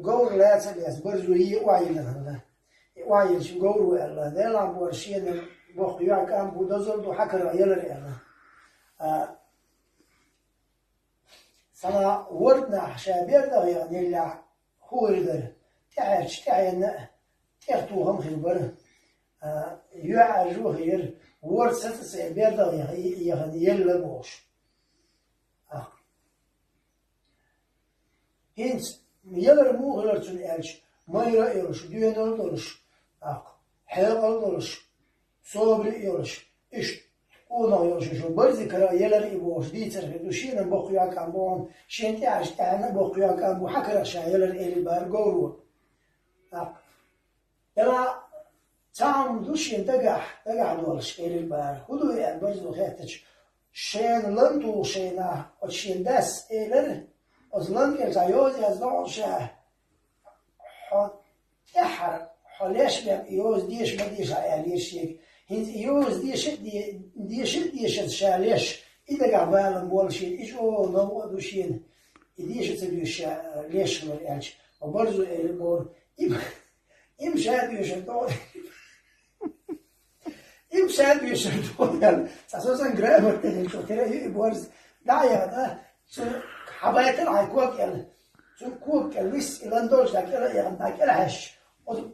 قول لا تليس برزو هي وايلنا وايل شو قولوا يلا ده لا بورشين بخيا كان بودزل دو حكر يلا يلا سنا وردنا شابير ده يعني لا هو يقدر تعرش تعين تختوهم خبر يعجو غير ورد ستسابير ده يعني يلا بوش هنس يلا مو غير تنقلش ما يرأيش دينا دورش حيل دورش صبر يرش إيش ona još što brzi kara jeler i boš dicer do šina boku ja kam bon šenti aš tana boku ja kam hakra sha jeler eli bar goru ela tam do shin daga dolash eli bar hudu ya brzo khatach shen lantu shena o shin das eler azlan ke zayoz yazdan sha hat tahar halash be yoz dish ma dish alish هنز يوز ديش شالش إذا قابل مولشين إيش أو نوع دوشين ديش تبيش ليش مريانش وبرزو إلبور إم شاد يشتون إم شاد يشتون يعني أساسا جرامر تاني شو ترى يبورز لا يا ده شو حبايت العكوك يعني شو كوك الويس إلاندوش ده كلا يعني ده كلا هش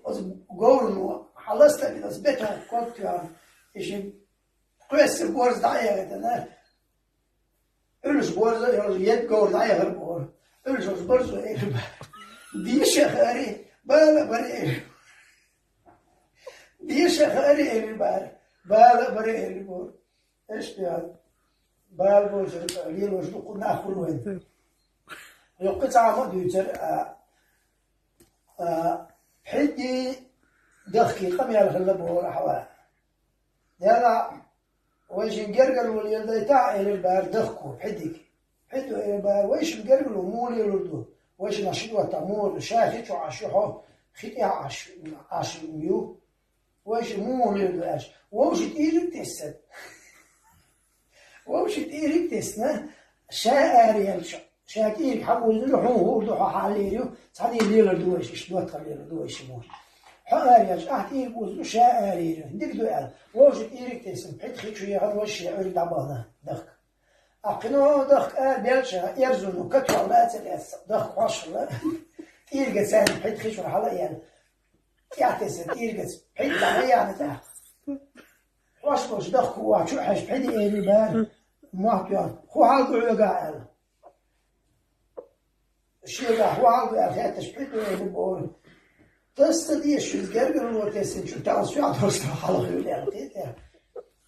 أز قولنو خلصت كده زبطة كنت يعني إيش قيس البورز ضعية كده إلش بورز يد قول ضعية غير بور إلش بورز إيه ديش خاري بالا بري ديش خاري إيه بار بالا بري إيه بور إيش يعني بال بورز ليه لوش بقول نأخذ وين يقطع ما ديتر حدي دخكي قم يا الخلب ولا حوا يلا ويش نقرقل واليلد يتاع إلى البار دخكو حدك حدو إلى البار ويش نقرقل ومولي ولدو ويش نشيدو تمول شاخي شو عشوحو خيتي عش ميو ويش مولي ولدو ووش تيرك تسد ووش تيرك تسنا شاعري شاكير حبوا يلحوه ولحو حاليريو تعني ليلة دويش إيش دوت خليلة دويش مول حاريج أحتي بوز شاعري ديك دوال وجد إيرك تسم حد خيشو يهر وش يعير دبانا دخ أقنو دخ بيلشة يرزونو كتو على تلس دخ واشلا إيرك سان حد خيشو حلا يعني يعتسم إيرك حد لا يعني تاع واشلوش دخ واشو حش حد إيري بار ماكيان خو عالدو يقال الشيء هو عالدو يخاتش حدو إيري بور تستدي شو الجرجر وتسين شو تعرف شو عطوش حلقة ولا